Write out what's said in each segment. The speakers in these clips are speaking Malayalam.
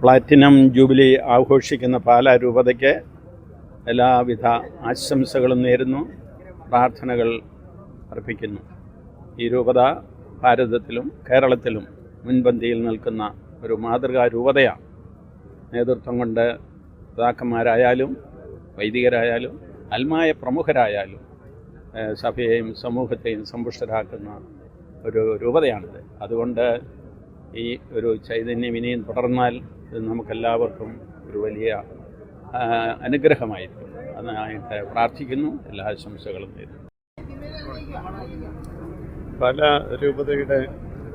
പ്ലാറ്റിനം ജൂബിലി ആഘോഷിക്കുന്ന പാലാ രൂപതയ്ക്ക് എല്ലാവിധ ആശംസകളും നേരുന്നു, പ്രാർത്ഥനകൾ അർപ്പിക്കുന്നു. ഈ രൂപത ഭാരതത്തിലും കേരളത്തിലും മുൻപന്തിയിൽ നിൽക്കുന്ന ഒരു മാതൃകാ രൂപതയാണ്. നേതൃത്വം കൊണ്ട് പിതാക്കന്മാരായാലും വൈദികരായാലും അൽമായ പ്രമുഖരായാലും സഭയെയും സമൂഹത്തെയും സമ്പുഷ്ടരാക്കുന്ന ഒരു രൂപതയാണിത്. അതുകൊണ്ട് ഈ ഒരു ചൈതന്യം ഇനിയും തുടർന്നാൽ ഇത് നമുക്കെല്ലാവർക്കും ഒരു വലിയ അനുഗ്രഹമായിരിക്കും. അതിനായിട്ട് പ്രാർത്ഥിക്കുന്നു. എല്ലാ ആശംസകളും നേരുന്നു. പാലാ രൂപതയുടെ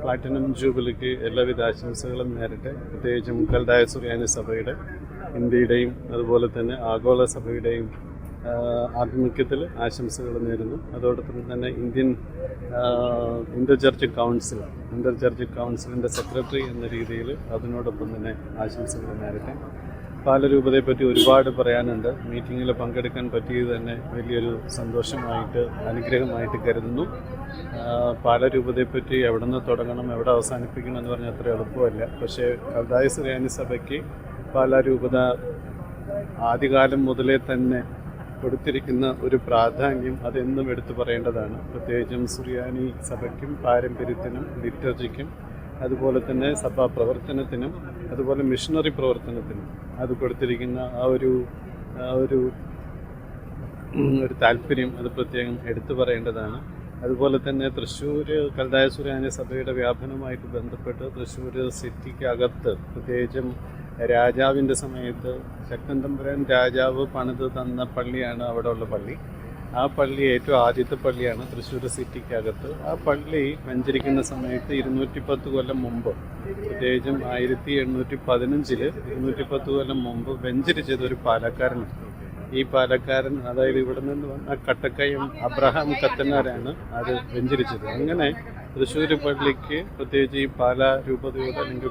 പ്ലാറ്റിനം ജൂബിലിക്ക് എല്ലാവിധ ആശംസകളും നേരട്ടെ. പ്രത്യേകിച്ചും കൽദായ സുറിയാനി സഭയുടെ, ഇന്ത്യയുടെയും അതുപോലെ തന്നെ ആഗോള സഭയുടെയും ആഭിമുഖ്യത്തിൽ ആശംസകൾ നേരുന്നു. അതോടൊപ്പം തന്നെ ഇന്റർ ചർച്ച് കൗൺസിലിൻ്റെ സെക്രട്ടറി എന്ന രീതിയിൽ അതിനോടൊപ്പം തന്നെ ആശംസകൾ നേരട്ടെ. പാലരൂപതയെപ്പറ്റി ഒരുപാട് പറയാനുണ്ട്. മീറ്റിങ്ങിൽ പങ്കെടുക്കാൻ പറ്റിയത് തന്നെ വലിയൊരു സന്തോഷമായിട്ട്, അനുഗ്രഹമായിട്ട് കരുതുന്നു. പാലരൂപതയെപ്പറ്റി എവിടെ നിന്ന് തുടങ്ങണം, എവിടെ അവസാനിപ്പിക്കണം എന്ന് പറഞ്ഞാൽ അത്ര എളുപ്പമല്ല. പക്ഷേ കൽദായ സുറിയാനി സഭയ്ക്ക് പാലാരൂപത ആദ്യകാലം മുതലേ തന്നെ കൊടുത്തിരിക്കുന്ന ഒരു പ്രാധാന്യം അതെന്നും എടുത്തു പറയേണ്ടതാണ്. പ്രത്യേകിച്ചും സുറിയാനി സഭയ്ക്കും പാരമ്പര്യത്തിനും ലിറ്റർജിക്കും അതുപോലെ തന്നെ സഭാ പ്രവർത്തനത്തിനും അതുപോലെ മിഷണറി പ്രവർത്തനത്തിനും അത് കൊടുത്തിരിക്കുന്ന ആ ഒരു താല്പര്യം അത് പ്രത്യേകം എടുത്തു പറയേണ്ടതാണ്. അതുപോലെ തന്നെ തൃശ്ശൂർ കൽദായ സുറിയാനി സഭയുടെ വ്യാപനവുമായിട്ട് ബന്ധപ്പെട്ട് തൃശ്ശൂർ സിറ്റിക്കകത്ത് പ്രത്യേകിച്ചും രാജാവിൻ്റെ സമയത്ത് ശക്തൻ തമ്പുരാൻ രാജാവ് പണിത് തന്ന പള്ളിയാണ് അവിടെ ഉള്ള പള്ളി. ആ പള്ളി ഏറ്റവും ആദ്യത്തെ പള്ളിയാണ് തൃശ്ശൂർ സിറ്റിക്കകത്ത്. ആ പള്ളി വെഞ്ചരിക്കുന്ന സമയത്ത് 210 കൊല്ലം മുമ്പ്, പ്രത്യേകിച്ചും 1815 210 കൊല്ലം മുമ്പ് വെഞ്ചരിച്ചത് ഒരു പാലക്കാരനാണ്. ഈ പാലക്കാരൻ, അതായത് ഇവിടെ നിന്ന് വന്ന കട്ടക്കയം അബ്രഹാം കത്തനാരാണ് അത് വെഞ്ചരിച്ചത്. അങ്ങനെ തൃശ്ശൂർ പള്ളിക്ക് പ്രത്യേകിച്ച് ഈ പാലാ രൂപതയോട് അല്ലെങ്കിൽ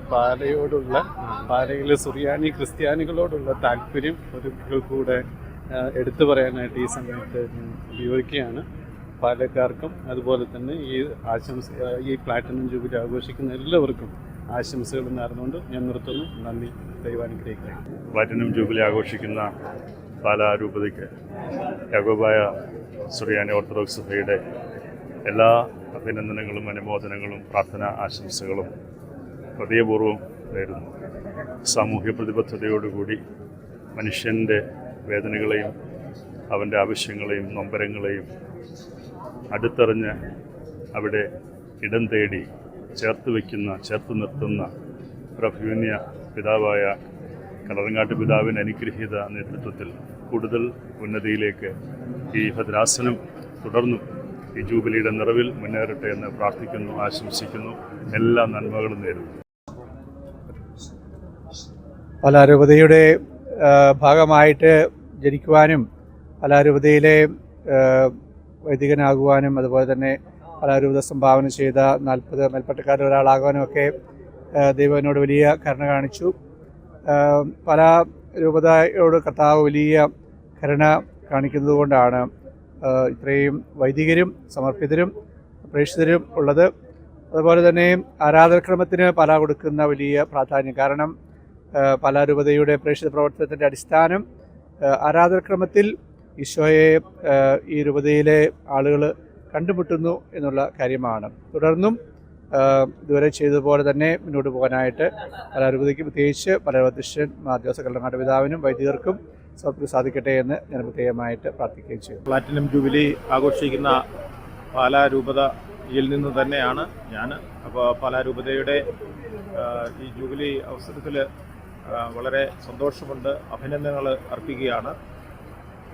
പാലയിലെ സുറിയാനി ക്രിസ്ത്യാനികളോടുള്ള താല്പര്യം ഒരിക്കൽ കൂടെ എടുത്തു പറയാനായിട്ട് ഈ സമയത്ത് ഉപയോഗിക്കുകയാണ്. പാലക്കാർക്കും അതുപോലെ തന്നെ ഈ പ്ലാറ്റിനം ജൂബിലി ആഘോഷിക്കുന്ന എല്ലാവർക്കും ആശംസകൾ നേർന്നുകൊണ്ട് ഞാൻ നിർത്തുന്നു. നന്ദി. ദൈവാനുഗ്രഹിക്കട്ടെ. പ്ലാറ്റിനം ജൂബിലി ആഘോഷിക്കുന്ന പാലാ രൂപതയ്ക്ക് യാക്കോബായ സുറിയാനി ഓർത്തഡോക്സ് സഭയുടെ എല്ലാ അഭിനന്ദനങ്ങളും അനുമോദനങ്ങളും പ്രാർത്ഥനാ ആശംസകളും ഹൃദയപൂർവ്വം നേരുന്നു. സാമൂഹ്യ പ്രതിബദ്ധതയോടുകൂടി മനുഷ്യൻ്റെ വേദനകളെയും അവൻ്റെ ആവശ്യങ്ങളെയും നൊമ്പരങ്ങളെയും അടുത്തറിഞ്ഞ് അവിടെ ഇടം തേടി ചേർത്ത് നിർത്തുന്ന പ്രഭുന്യ പിതാവായ കളറങ്ങാട്ട് പിതാവിന് അനുഗ്രഹീത നേതൃത്വത്തിൽ കൂടുതൽ ഉന്നതിയിലേക്ക് ഈ ഭദ്രാസനം തുടർന്നും ഈ ജൂബിലിയുടെ നിറവിൽ മുന്നേറട്ടെ എന്ന് പ്രാർത്ഥിക്കുന്നു, ആശംസിക്കുന്നു. എല്ലാ നന്മകളും നേരുന്നു. പാലാരൂപതയുടെ ഭാഗമായിട്ട് ജനിക്കുവാനും പാലാരൂപതയിലെ വൈദികനാകുവാനും അതുപോലെ തന്നെ പാലാരൂപത സംഭാവന ചെയ്ത 40 മേൽപ്പട്ടക്കാരിൽ ഒരാളാകുവാനും ഒക്കെ ദൈവം എന്നോട് വലിയ കരുണ കാണിച്ചു. പാലാ രൂപതയോട് കർത്താവ് വലിയ കരുണ കാണിക്കുന്നത് കൊണ്ടാണ് ഇത്രയും വൈദികരും സമർപ്പിതരും പ്രേക്ഷിതരും ഉള്ളത്. അതുപോലെ തന്നെ ആരാധനക്രമത്തിന് പാലാ കൊടുക്കുന്ന വലിയ പ്രാധാന്യം. കാരണം പാലാ രൂപതയുടെ പ്രേക്ഷിത പ്രവർത്തനത്തിൻ്റെ അടിസ്ഥാനം ആരാധനക്രമത്തിൽ ഈശോയെ ഈ രൂപതയിലെ ആളുകൾ കണ്ടുമുട്ടുന്നു എന്നുള്ള കാര്യമാണ്. തുടർന്നും ഇതുവരെ ചെയ്തതുപോലെ തന്നെ മുന്നോട്ട് പോകാനായിട്ട് പാലാ രൂപതയ്ക്ക് പ്രത്യേകിച്ച് പരമധ്യക്ഷൻ ജോസഫ് കളറങ്ങാട്ട് പിതാവിനും വൈദികർക്കും സാധിക്കട്ടെ എന്ന് ഞാൻ പ്രത്യേകമായിട്ട് പ്രാർത്ഥിക്കുകയും ചെയ്തു. പ്ലാറ്റിനം ജൂബിലി ആഘോഷിക്കുന്ന പാലാ രൂപതയിൽ നിന്ന് തന്നെയാണ് ഞാൻ. അപ്പോൾ പാലാ രൂപതയുടെ ഈ ജൂബിലി അവസരത്തിൽ വളരെ സന്തോഷമുണ്ട്, അഭിനന്ദനങ്ങൾ അർപ്പിക്കുകയാണ്.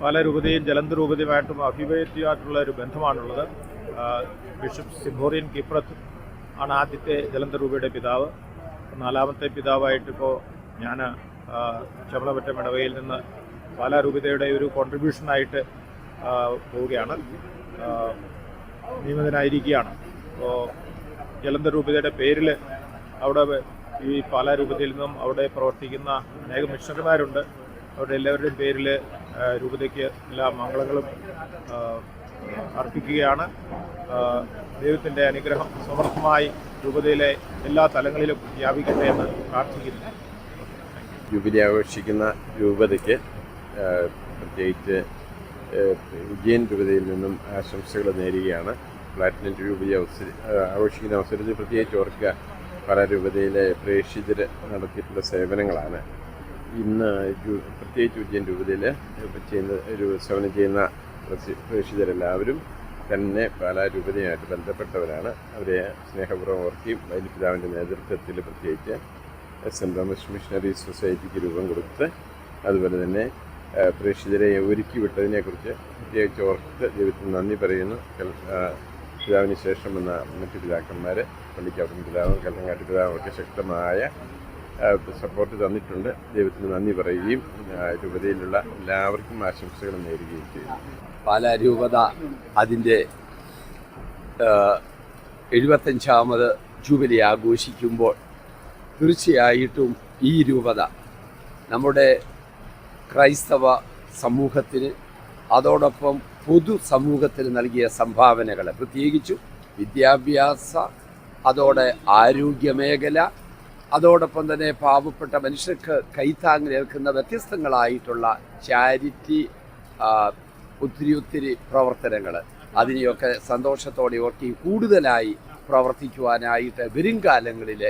പാലാ രൂപതയും ജലന്ധർ രൂപതയുമായിട്ടും അഭിവൃദ്ധിയായിട്ടുള്ള ഒരു ബന്ധമാണുള്ളത്. ബിഷപ്പ് സിംബോറിയൻ കിപ്രത്ത് ആണ് ആദ്യത്തെ ജലന്ധർ രൂപയുടെ പിതാവ്. 4ാമത്തെ പിതാവായിട്ടിപ്പോൾ ഞാൻ ചമളമറ്റം ഇടവയിൽ നിന്ന് പാലാ രൂപതയുടെ ഒരു കോൺട്രിബ്യൂഷനായിട്ട് പോവുകയാണ്, നിയമിതനായിരിക്കുകയാണ്. അപ്പോൾ ജലന്ധർ രൂപതയുടെ പേരിൽ അവിടെ ഈ പാലാ രൂപതയിൽ നിന്നും അവിടെ പ്രവർത്തിക്കുന്ന അനേകം മിഷണറിമാരുണ്ട്. അവരുടെ എല്ലാവരുടെയും പേരിൽ രൂപതയ്ക്ക് എല്ലാ മംഗളങ്ങളും അർപ്പിക്കുകയാണ്. ദൈവത്തിൻ്റെ അനുഗ്രഹം സമൃദ്ധമായി രൂപതയിലെ എല്ലാ തലങ്ങളിലും വ്യാപിക്കട്ടെ എന്ന് പ്രാർത്ഥിക്കുന്നു. ജൂബിലി ആഘോഷിക്കുന്ന രൂപതയ്ക്ക് പ്രത്യേകിച്ച് വിജയൻ രൂപതയിൽ നിന്നും ആശംസകൾ നേരുകയാണ്. പ്ലാറ്റിനം ജൂബിലി ആഘോഷിക്കുന്ന അവസരത്തിൽ പ്രത്യേകിച്ച് ഓർക്കുക പല രൂപതയിലെ പ്രേക്ഷിതർ നടത്തിയിട്ടുള്ള സേവനങ്ങളാണ്. ഇന്ന് പ്രത്യേകിച്ച് വിജയൻ രൂപതയിൽ സേവനം ചെയ്യുന്ന പ്രേക്ഷിതരെല്ലാവരും തന്നെ പാലാ രൂപതയുമായിട്ട് ബന്ധപ്പെട്ടവരാണ്. അവരെ സ്നേഹപൂർവ്വം ഓർക്കുകയും വൈദ്യപിതാവിൻ്റെ നേതൃത്വത്തിൽ പ്രത്യേകിച്ച് സെൻറ് തോമസ് മിഷണറി സൊസൈറ്റിക്ക് രൂപം കൊടുത്ത് അതുപോലെ തന്നെ പ്രേക്ഷിതരെ ഒരുക്കി വിട്ടതിനെക്കുറിച്ച് പ്രത്യേകിച്ച് ഓർത്ത് ദൈവത്തിന് നന്ദി പറയുന്നു. പിതാവിന് ശേഷം വന്ന മറ്റു പിതാക്കന്മാർ പള്ളിക്കാപ്പൻ പിതാവും കല്ലങ്ങാട്ട് പിതാവും ഒക്കെ ശക്തമായ സപ്പോർട്ട് തന്നിട്ടുണ്ട്. ദൈവത്തിന് നന്ദി പറയുകയും രൂപതയിലുള്ള എല്ലാവർക്കും ആശംസകൾ നേരുകയും ചെയ്യുന്നു. പാലാ രൂപത അതിൻ്റെ 75ാമത് ജൂബിലി ആഘോഷിക്കുമ്പോൾ തീർച്ചയായിട്ടും ഈ രൂപത നമ്മുടെ ക്രൈസ്തവ സമൂഹത്തിന് അതോടൊപ്പം പൊതുസമൂഹത്തിന് നൽകിയ സംഭാവനകൾ, പ്രത്യേകിച്ചും വിദ്യാഭ്യാസ, അതോടെ ആരോഗ്യമേഖല, അതോടൊപ്പം തന്നെ പാവപ്പെട്ട മനുഷ്യർക്ക് കൈത്താങ്ങ് നിൽക്കുന്ന വ്യത്യസ്തങ്ങളായിട്ടുള്ള ചാരിറ്റി ഒത്തിരി പ്രവർത്തനങ്ങൾ, അതിനെയൊക്കെ സന്തോഷത്തോടെ ഓർക്കി കൂടുതലായി പ്രവർത്തിക്കുവാനായിട്ട് വരും കാലങ്ങളിൽ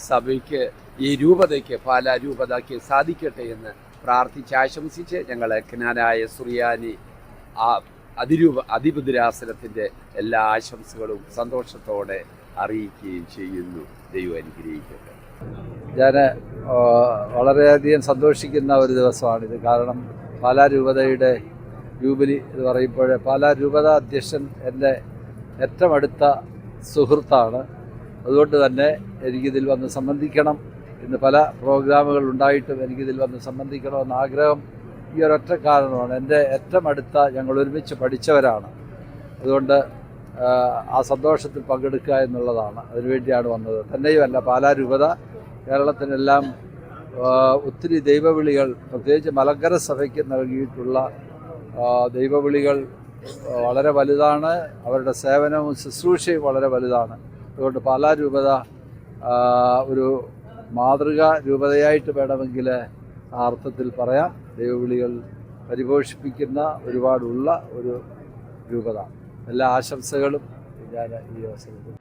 സഭയ്ക്ക് ഈ രൂപതയ്ക്ക് പാലാ രൂപതയ്ക്ക് സാധിക്കട്ടെ എന്ന് പ്രാർത്ഥിച്ച് ആശംസിച്ച് ഞങ്ങൾ ജ്ഞാനായ സുറിയാനി അതിപുതിരാസനത്തിൻ്റെ എല്ലാ ആശംസകളും സന്തോഷത്തോടെ അറിയിക്കുകയും ചെയ്യുന്നു. ദൈവം അനുഗ്രഹിക്കട്ടെ. ഞാൻ വളരെയധികം സന്തോഷിക്കുന്ന ഒരു ദിവസമാണിത്. കാരണം പാലാ രൂപതയുടെ ജൂബിലി എന്ന് പറയുമ്പോൾ പാലാ രൂപത അധ്യക്ഷൻ എൻ്റെ ഏറ്റവും അടുത്ത സുഹൃത്താണ്. അതുകൊണ്ട് തന്നെ എനിക്കിതിൽ വന്ന് സംബന്ധിക്കണം, ഇന്ന് പല പ്രോഗ്രാമുകൾ ഉണ്ടായിട്ടും എനിക്കിതിൽ വന്ന് സംബന്ധിക്കണമെന്ന് ആഗ്രഹം ഈ ഒരൊറ്റ കാരണമാണ്. എൻ്റെ ഏറ്റവും അടുത്ത ഞങ്ങൾ ഒരുമിച്ച് പഠിച്ചവരാണ്. അതുകൊണ്ട് ആ സന്തോഷത്തിൽ പങ്കെടുക്കുക എന്നുള്ളതാണ്, അതിനുവേണ്ടിയാണ് വന്നത്. തന്നെയുമല്ല, പാലാ രൂപത കേരളത്തിനെല്ലാം ഒത്തിരി ദൈവവിളികൾ, പ്രത്യേകിച്ച് മലങ്കര സഭയ്ക്ക് നൽകിയിട്ടുള്ള ദൈവവിളികൾ വളരെ വലുതാണ്. അവരുടെ സേവനവും ശുശ്രൂഷയും വളരെ വലുതാണ്. അതുകൊണ്ട് പാലാ രൂപത ഒരു മാതൃകാ രൂപതയായിട്ട് വേണമെങ്കിൽ ആ അർത്ഥത്തിൽ പറയാം. ദൈവവിളികൾ പരിപോഷിപ്പിക്കുന്ന ഒരുപാടുള്ള ഒരു രൂപത. എല്ലാ ആശംസകളും ഞാൻ ഈ അവസരത്തിൽ